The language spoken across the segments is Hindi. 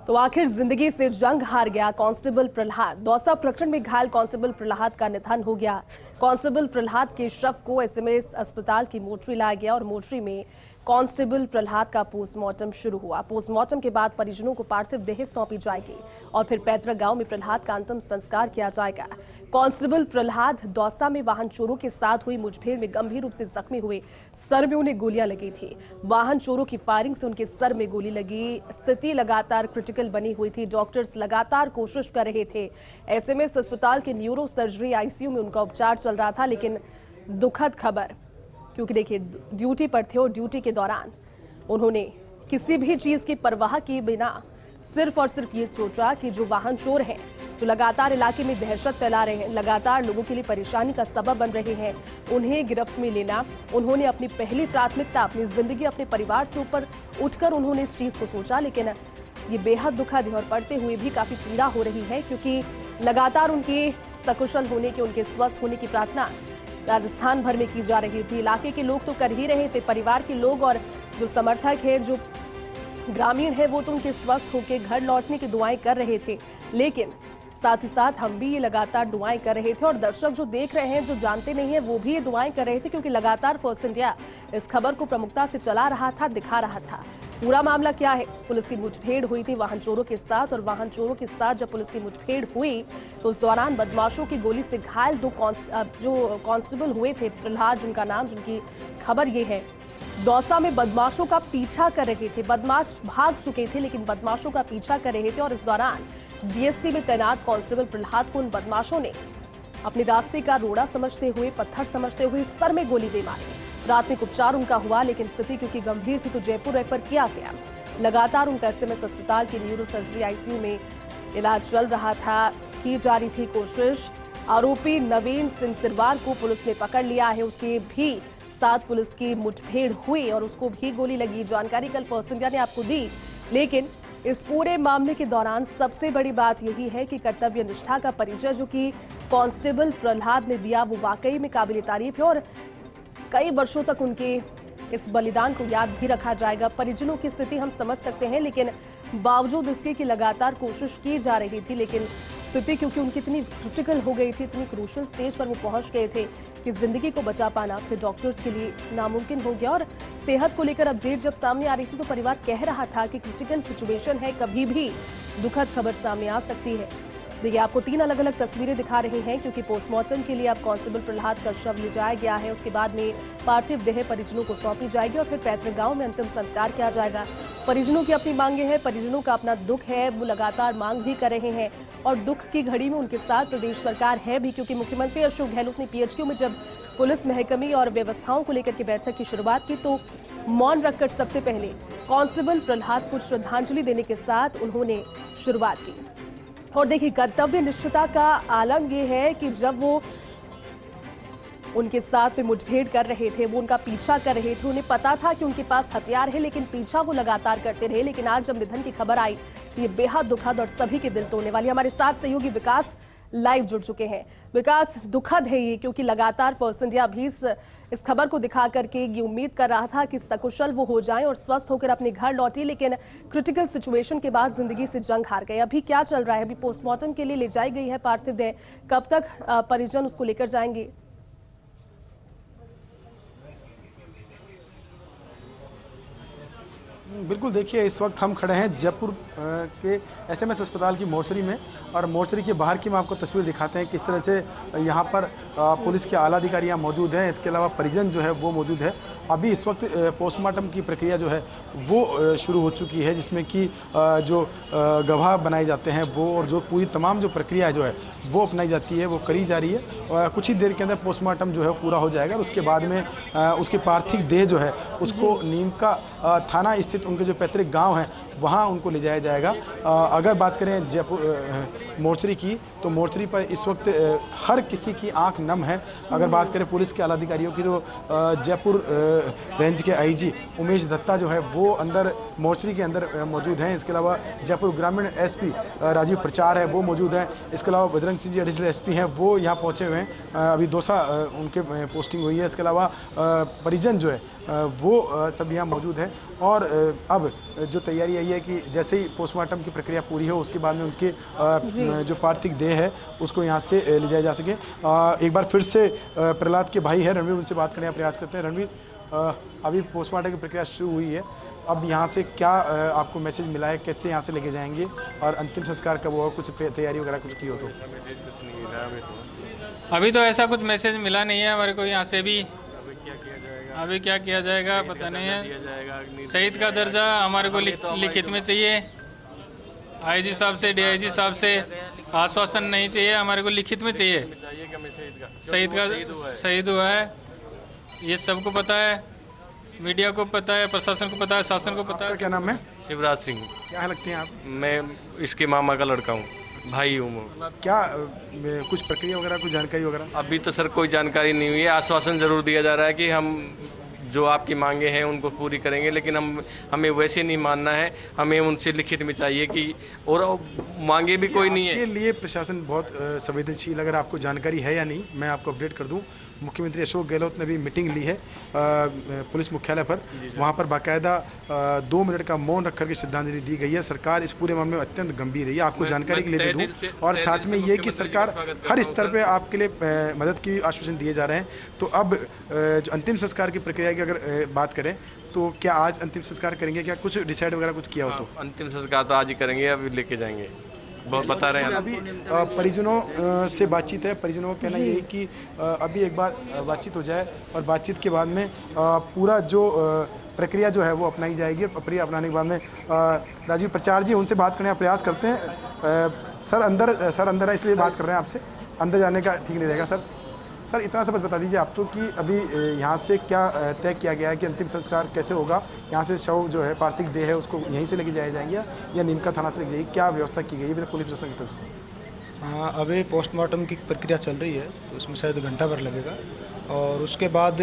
तो आखिर जिंदगी से जंग हार गया कांस्टेबल प्रहलाद। दौसा प्रकरण में घायल कांस्टेबल प्रहलाद का निधन हो गया। कांस्टेबल प्रहलाद के शव को एसएमएस अस्पताल की मोर्चरी लाया गया और मोर्चरी में कांस्टेबल प्रहलाद का पोस्टमार्टम शुरू हुआ। पोस्टमार्टम के बाद परिजनों को पार्थिव देह सौंपी जाएगी और फिर पैतृक गांव में प्रहलाद का अंतिम संस्कार किया जाएगा। कांस्टेबल प्रहलाद दौसा में वाहन चोरों के साथ हुई मुठभेड़ में गंभीर रूप से जख्मी हुए। सर में उन्हें गोलियां लगी थी। वाहन चोरों की फायरिंग से उनके सर में गोली लगी। स्थिति लगातार क्रिटिकल बनी हुई थी। डॉक्टर्स लगातार कोशिश कर रहे थे। एसएमएस अस्पताल के न्यूरो सर्जरी आईसीयू में उनका उपचार चल रहा था, लेकिन दुखद खबर, क्योंकि देखिए ड्यूटी पर थे और ड्यूटी के दौरान उन्होंने किसी भी चीज की परवाह किए बिना सिर्फ और सिर्फ ये सोचा कि जो वाहन चोर हैं, जो लगातार इलाके में दहशत फैला रहे हैं, लगातार लोगों के लिए परेशानी का सबब बन रहे हैं, उन्हें गिरफ्त में लेना उन्होंने अपनी पहली प्राथमिकता, अपनी जिंदगी, अपने परिवार से ऊपर उठकर उन्होंने इस चीज को सोचा। लेकिन ये बेहद दुखद है और पढ़ते हुए भी काफी पीड़ा हो रही है, क्योंकि लगातार उनके सकुशल होने की, उनके स्वस्थ होने की प्रार्थना राजस्थान भर में की जा रही थी। इलाके के लोग तो कर ही रहे थे, परिवार के लोग और जो समर्थक है, जो ग्रामीण है, वो तो उनके स्वस्थ होकर घर लौटने की दुआएं कर रहे थे। लेकिन साथ ही साथ हम भी ये लगातार दुआएं कर रहे थे और दर्शक जो देख रहे हैं, जो जानते नहीं है, वो भी ये दुआएं कर रहे थे, क्योंकि लगातार फर्स्ट इंडिया इस खबर को प्रमुखता से चला रहा था, दिखा रहा था। पूरा मामला क्या है? पुलिस की मुठभेड़ हुई थी वाहन चोरों के साथ, और वाहन चोरों के साथ जब पुलिस की मुठभेड़ हुई तो उस दौरान बदमाशों की गोली से घायल दो जो कांस्टेबल हुए थे, प्रहलाद जिनका नाम, जिनकी खबर ये है, दौसा में बदमाशों का पीछा कर रहे थे। बदमाश भाग चुके थे, लेकिन बदमाशों का पीछा कर रहे थे और इस दौरान डीएससी में तैनात कांस्टेबल प्रहलाद को उन बदमाशों ने अपने रास्ते का रोड़ा समझते हुए, पत्थर समझते हुए सर में गोली दे मारी। प्राथमिक उपचार उनका हुआ, लेकिन स्थिति क्योंकि गंभीर थी तो जयपुर रेफर किया गया। लगातार उनका एसएमएस अस्पताल की न्यूरो सर्जरी आईसीयू में इलाज चल रहा था, की जा रही थी कोशिश। आरोपी नवीन सिंसिरवार को पुलिस ने पकड़ लिया है। उसके भी साथ पुलिस की मुठभेड़ हुई और उसको भी गोली लगी। जानकारी कल फर्स्ट इंडिया ने आपको दी, लेकिन इस पूरे मामले के दौरान सबसे बड़ी बात यही है कि कर्तव्य निष्ठा का परिचय जो कि कांस्टेबल प्रहलाद ने दिया, वो वाकई में काबिल तारीफ है और कई वर्षों तक उनके इस बलिदान को याद भी रखा जाएगा। परिजनों की स्थिति हम समझ सकते हैं, लेकिन बावजूद इसके कि लगातार कोशिश की जा रही थी, लेकिन स्थिति क्योंकि उनकी इतनी क्रिटिकल हो गई थी, इतनी क्रूशल स्टेज पर वो पहुंच गए थे कि जिंदगी को बचा पाना फिर डॉक्टर्स के लिए नामुमकिन हो गया। और सेहत को लेकर अपडेट जब सामने आ रही थी तो परिवार कह रहा था कि क्रिटिकल सिचुएशन है, कभी भी दुखद खबर सामने आ सकती है। देखिए, आपको 3 अलग अलग तस्वीरें दिखा रहे हैं, क्योंकि पोस्टमार्टम के लिए अब कांस्टेबल प्रहलाद का शव ले जाया गया है। उसके बाद में पार्थिव देह परिजनों को सौंपी जाएगी और फिर पैतृक गांव में अंतिम संस्कार किया जाएगा। परिजनों की अपनी मांगे हैं, परिजनों का अपना दुख है, वो लगातार मांग भी कर रहे हैं और दुख की घड़ी में उनके साथ प्रदेश सरकार है भी, क्योंकि मुख्यमंत्री अशोक गहलोत ने पीएचक्यू में जब पुलिस महकमे और व्यवस्थाओं को लेकर के बैठक की शुरुआत की तो मौन रखकर सबसे पहले कांस्टेबल प्रहलाद को श्रद्धांजलि देने के साथ उन्होंने शुरुआत की। और देखिए, कर्तव्य निष्ठता का आलम ये है कि जब वो उनके साथ में मुठभेड़ कर रहे थे, वो उनका पीछा कर रहे थे, उन्हें पता था कि उनके पास हथियार है, लेकिन पीछा वो लगातार करते रहे। लेकिन आज जब निधन की खबर आई तो ये बेहद दुखद और सभी के दिल तोड़ने वाली। हमारे साथ सहयोगी विकास लाइव जुड़ चुके हैं। विकास, दुखद है ये, क्योंकि लगातार फर्स्ट इंडिया भी इस खबर को दिखा करके ये उम्मीद कर रहा था कि सकुशल वो हो जाएं और स्वस्थ होकर अपने घर लौटी, लेकिन क्रिटिकल सिचुएशन के बाद जिंदगी से जंग हार गए। अभी क्या चल रहा है? अभी पोस्टमार्टम के लिए ले जाई गई है पार्थिव देह, कब तक परिजन उसको लेकर जाएंगे? बिल्कुल, देखिए, इस वक्त हम खड़े हैं जयपुर के एसएमएस अस्पताल की मोर्चरी में और मोर्चरी के बाहर की मैं आपको तस्वीर दिखाते हैं किस तरह से यहाँ पर पुलिस के आला अधिकारी यहाँ मौजूद हैं। इसके अलावा परिजन जो है वो मौजूद है। अभी इस वक्त पोस्टमार्टम की प्रक्रिया जो है वो शुरू हो चुकी है, जिसमें कि जो गवाह बनाए जाते हैं वो और जो पूरी तमाम जो प्रक्रिया जो है वो अपनाई जाती है, वो करी जा रही है। और कुछ ही देर के अंदर पोस्टमार्टम जो है पूरा हो जाएगा और उसके बाद में उसके पार्थिव देह जो है उसको नीम का थाना स्थित उनके जो पैतृक गांव हैं वहां उनको ले जाया जाएगा। अगर बात करें जयपुर मोर्चरी की, तो मोर्चरी पर इस वक्त हर किसी की आंख नम है। अगर बात करें पुलिस के आला अधिकारियों की, तो जयपुर रेंज के आईजी उमेश दत्ता जो है वो अंदर मोर्चरी के अंदर मौजूद हैं। इसके अलावा जयपुर ग्रामीण एसपी राजीव प्रचार है वो मौजूद हैं। इसके अलावा बजरंग सिंह जी एडिशनल एसपी हैं वो यहाँ पहुँचे हुए हैं। अभी दौसा उनके पोस्टिंग हुई है। इसके अलावा परिजन जो है वो सब यहाँ मौजूद है और अब जो तैयारी है यही है कि जैसे ही पोस्टमार्टम की प्रक्रिया पूरी हो उसके बाद में उनके जो पार्थिव देह है उसको यहाँ से ले जाया जा सके। एक बार फिर से प्रहलाद के भाई है रणवीर, उनसे बात करने का प्रयास करते हैं। रणवीर, अभी पोस्टमार्टम की प्रक्रिया शुरू हुई है, अब यहाँ से क्या आपको मैसेज मिला है, कैसे यहाँ से लेके जाएंगे और अंतिम संस्कार कब होगा, कुछ तैयारी वगैरह कुछ की हो तो? अभी तो ऐसा कुछ मैसेज मिला नहीं है हमारे को यहाँ से भी। अभी क्या किया जाएगा पता नहीं है। शहीद का दर्जा हमारे को लिखित में चाहिए, आईजी साहब से डीआईजी साहब से आश्वासन नहीं चाहिए, हमारे को लिखित में चाहिए। शहीद का शहीद हुआ है ये सबको पता है, मीडिया को पता है, प्रशासन को पता है, शासन को पता है। क्या नाम है? शिवराज सिंह। क्या लगते हैं आप? मैं इसके मामा का लड़का हूँ, भाई हूँ मैं। क्या कुछ प्रक्रिया वगैरह, कुछ जानकारी वगैरह? अभी तो सर कोई जानकारी नहीं हुई है। आश्वासन जरूर दिया जा रहा है कि हम जो आपकी मांगे हैं उनको पूरी करेंगे, लेकिन हमें वैसे नहीं मानना है, हमें उनसे लिखित में चाहिए कि, और मांगे भी कोई नहीं है। के लिए प्रशासन बहुत संवेदनशील, अगर आपको जानकारी है या नहीं मैं आपको अपडेट कर दूं। मुख्यमंत्री अशोक गहलोत ने भी मीटिंग ली है पुलिस मुख्यालय पर, वहां पर बाकायदा 2 मिनट का मौन रख करके श्रद्धांजलि दी गई है। सरकार इस पूरे मामले में अत्यंत गंभीर है, ये आपको जानकारी के लिए दे दूं। और साथ में ये कि सरकार हर स्तर पे आपके लिए मदद की आश्वासन दिए जा रहे हैं। तो अब जो अंतिम संस्कार की प्रक्रिया की अगर बात करें तो क्या आज अंतिम संस्कार करेंगे, क्या कुछ डिसाइड वगैरह कुछ किया हो तो? अंतिम संस्कार तो आज ही करेंगे, अभी लेके जाएंगे, बहुत बता रहे हैं। अभी परिजनों से बातचीत है, परिजनों का कहना यही कि अभी एक बार बातचीत हो जाए और बातचीत के बाद में पूरा जो प्रक्रिया जो है वो अपनाई जाएगी। प्रक्रिया अपनाने के बाद में राजीव प्रचार जी, उनसे बात करने का प्रयास करते हैं। सर अंदर है, इसलिए बात कर रहे हैं आपसे, अंदर जाने का ठीक नहीं रहेगा सर। सर इतना सा बस बता दीजिए आप तो कि अभी यहाँ से क्या तय किया गया है कि अंतिम संस्कार कैसे होगा? यहाँ से शव जो है, पार्थिव देह है, उसको यहीं से लेके जाया जाएंगे या नीमका थाना से लेके जाएगी? क्या व्यवस्था की गई है पुलिस प्रशासन की तरफ से? हाँ, अभी पोस्टमार्टम की प्रक्रिया चल रही है तो उसमें शायद घंटा भर लगेगा और उसके बाद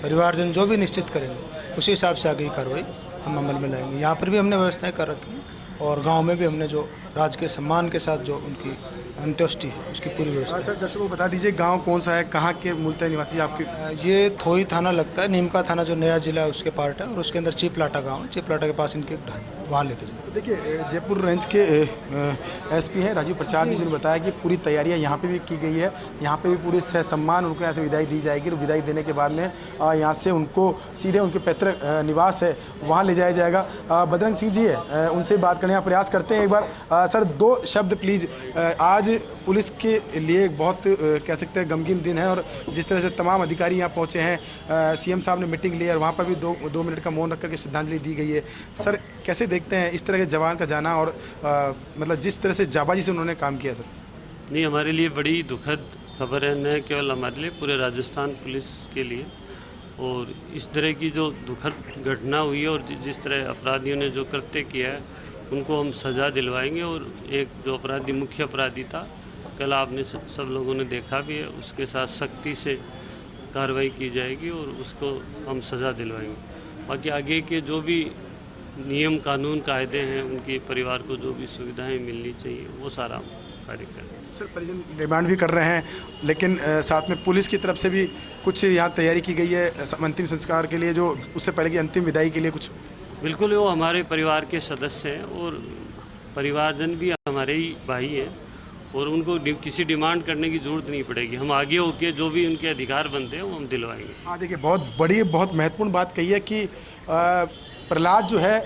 परिवारजन जो भी निश्चित करेंगे उसी हिसाब से आगे की कार्रवाई हम अमल में लाएंगे। यहाँ पर भी हमने व्यवस्थाएं कर रखी हैं और गांव में भी हमने जो राजकीय सम्मान के साथ जो उनकी अंत्येष्टि है उसकी पूरी व्यवस्था। सर दर्शकों को बता दीजिए गांव कौन सा है, कहाँ के मूलतः निवासी आपके? ये थोई थाना लगता है, नीमका थाना जो नया जिला है उसके पार्ट है और उसके अंदर चिपलाटा गांव है। चिपलाटा के पास इनके ढाणी, वहाँ लेके जाए। देखिए जयपुर रेंज के एसपी हैं राजीव प्रचार जी, जिन्होंने बताया कि पूरी तैयारियां यहाँ पे भी की गई है। यहाँ पे भी पूरी सहसम्मान उनको यहाँ से विदाई दी जाएगी और विदाई देने के बाद में यहाँ से उनको सीधे उनके पैतृक निवास है वहाँ ले जाया जाएगा। बजरंग सिंह जी है, उनसे बात करने का प्रयास करते हैं एक बार। सर 2 शब्द प्लीज़। आज पुलिस के लिए एक बहुत कह सकते हैं गमगीन दिन है और जिस तरह से तमाम अधिकारी यहाँ पहुँचे हैं, सीएम साहब ने मीटिंग ली है और वहाँ पर भी 2 मिनट का मौन रख करके श्रद्धांजलि दी गई है। सर कैसे देखते हैं इस तरह के जवान का जाना और मतलब जिस तरह से जाबाजी से उन्होंने काम किया? सर नहीं, हमारे लिए बड़ी दुखद खबर है, न केवल हमारे लिए, पूरे राजस्थान पुलिस के लिए। और इस तरह की जो दुखद घटना हुई है और जिस तरह अपराधियों ने जो कृत्य किया है उनको हम सज़ा दिलवाएंगे। और एक जो अपराधी मुख्य अपराधी था, कल आपने सब लोगों ने देखा भी है, उसके साथ सख्ती से कार्रवाई की जाएगी और उसको हम सज़ा दिलवाएंगे। बाकी आगे के जो भी नियम कानून कायदे हैं, उनके परिवार को जो भी सुविधाएं मिलनी चाहिए वो सारा हम कार्य करेंगे। सर परिजन डिमांड भी कर रहे हैं, लेकिन साथ में पुलिस की तरफ से भी कुछ यहाँ तैयारी की गई है अंतिम संस्कार के लिए, जो उससे पहले की अंतिम विदाई के लिए कुछ? बिल्कुल, वो हमारे परिवार के सदस्य हैं और परिवारजन भी हमारे ही भाई हैं और उनको किसी डिमांड करने की ज़रूरत नहीं पड़ेगी। हम आगे होकर जो भी उनके अधिकार बनते हैं वो हम दिलवाएंगे। हाँ देखिए, बहुत बड़ी बहुत महत्वपूर्ण बात कही है कि प्रहलाद जो है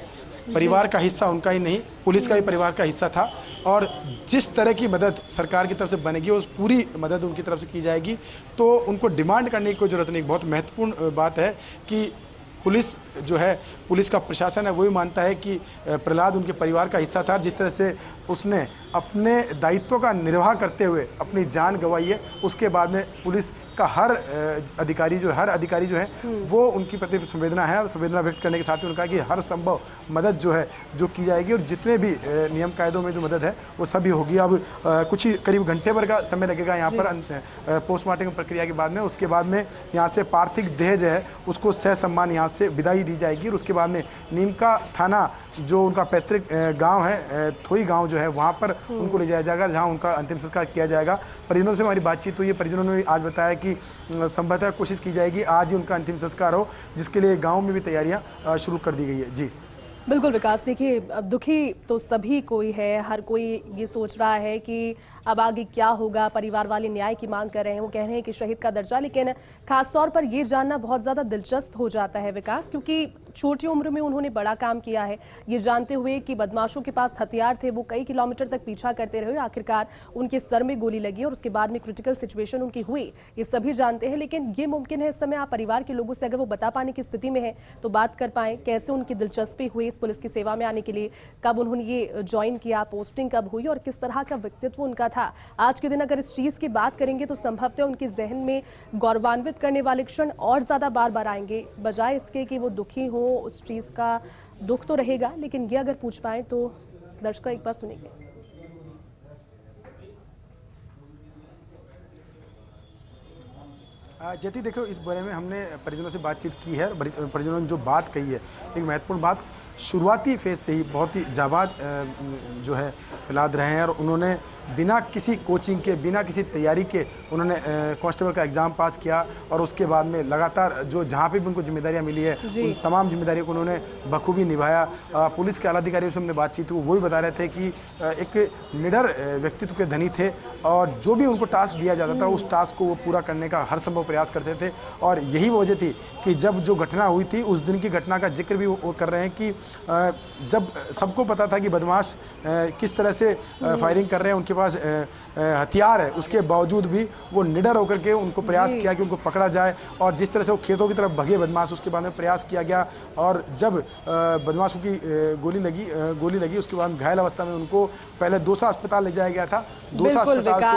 परिवार का हिस्सा उनका ही नहीं, पुलिस का ही परिवार का हिस्सा था और जिस तरह की मदद सरकार की तरफ से बनेगी उस पूरी मदद उनकी तरफ से की जाएगी। तो उनको डिमांड करने की कोई ज़रूरत नहीं। बहुत महत्वपूर्ण बात है कि पुलिस जो है, पुलिस का प्रशासन है, वही मानता है कि प्रहलाद उनके परिवार का हिस्सा था। जिस तरह से उसने अपने दायित्व का निर्वाह करते हुए अपनी जान गंवाई है, उसके बाद में पुलिस का हर अधिकारी जो है वो उनकी प्रति संवेदना है और संवेदना व्यक्त करने के साथ ही उन्होंने कहा कि हर संभव मदद जो है जो की जाएगी और जितने भी नियम कायदों में जो मदद है वो सभी होगी। अब कुछ ही करीब घंटे भर का समय लगेगा यहाँ पर पोस्टमार्टम प्रक्रिया के बाद में। उसके बाद में यहाँ से पार्थिव देह जो है उसको सहसम्मान यहाँ से विदाई दी जाएगी और उसके बाद में नीमका थाना जो उनका पैतृक गांव है, थोई गांव जो है, वहां पर उनको ले जाया जाएगा जहां उनका अंतिम संस्कार किया जाएगा। परिजनों से हमारी बातचीत हुई है, परिजनों ने आज बताया कि संभवतः कोशिश की जाएगी आज ही उनका अंतिम संस्कार हो, जिसके लिए गांव में भी तैयारियां शुरू कर दी गई है। जी बिल्कुल विकास, देखिए अब दुखी तो सभी कोई है, हर कोई ये सोच रहा है कि अब आगे क्या होगा। परिवार वाले न्याय की मांग कर रहे हैं, वो कह रहे हैं कि शहीद का दर्जा, लेकिन खासतौर पर ये जानना बहुत ज़्यादा दिलचस्प हो जाता है विकास, क्योंकि छोटी उम्र में उन्होंने बड़ा काम किया है, ये जानते हुए कि बदमाशों के पास हथियार थे, वो कई किलोमीटर तक पीछा करते रहे, आखिरकार उनके सर में गोली लगी और उसके बाद में क्रिटिकल सिचुएशन उनकी हुई, ये सभी जानते हैं। लेकिन ये मुमकिन है इस समय आप परिवार के लोगों से अगर वो बता पाने की स्थिति में है तो बात कर पाएं, कैसे उनकी दिलचस्पी हुई इस पुलिस की सेवा में आने के लिए, कब उन्होंने ये ज्वाइन किया, पोस्टिंग कब हुई और किस तरह का व्यक्तित्व उनका था। आज के दिन अगर इस चीज की बात करेंगे तो संभवतः उनके जहन में गौरवान्वित करने वाले क्षण और ज्यादा बार बार आएंगे, बजाय इसके कि वो दुखी हो। उस चीज का दुख तो रहेगा, लेकिन ये अगर पूछ पाए तो दर्शक एक बार सुनेंगे। जैती देखो, इस बारे में हमने परिजनों से बातचीत की है। परिजनों ने जो बात कही है, एक महत्वपूर्ण बात, शुरुआती फेज से ही बहुत ही जाबाज जो है प्रहलाद रहे हैं और उन्होंने बिना किसी कोचिंग के, बिना किसी तैयारी के उन्होंने कांस्टेबल का एग्ज़ाम पास किया और उसके बाद में लगातार जो जहाँ पे भी उनको जिम्मेदारियाँ मिली है उन तमाम जिम्मेदारियों को उन्होंने बखूबी निभाया। पुलिस के आला अधिकारियों से हमने बातचीत हुई, वो भी बता रहे थे कि एक निडर व्यक्तित्व के धनी थे और जो भी उनको टास्क दिया जाता था उस टास्क को वो पूरा करने का हर संभव प्रयास करते थे। और यही वजह थी कि जब जो घटना हुई थी उस दिन की घटना का जिक्र भी वो कर रहे हैं कि जब सबको पता था कि बदमाश किस तरह से फायरिंग कर रहे हैं, उनके पास हथियार है, उसके बावजूद भी वो निडर होकर के उनको प्रयास किया कि उनको पकड़ा जाए। और जिस तरह से वो खेतों की तरफ भगे बदमाश, उसके बाद में प्रयास किया गया और जब बदमाशों की गोली लगी उसके बाद घायल अवस्था में उनको पहले दोसा अस्पताल ले जाया गया था। दोसा अस्पताल से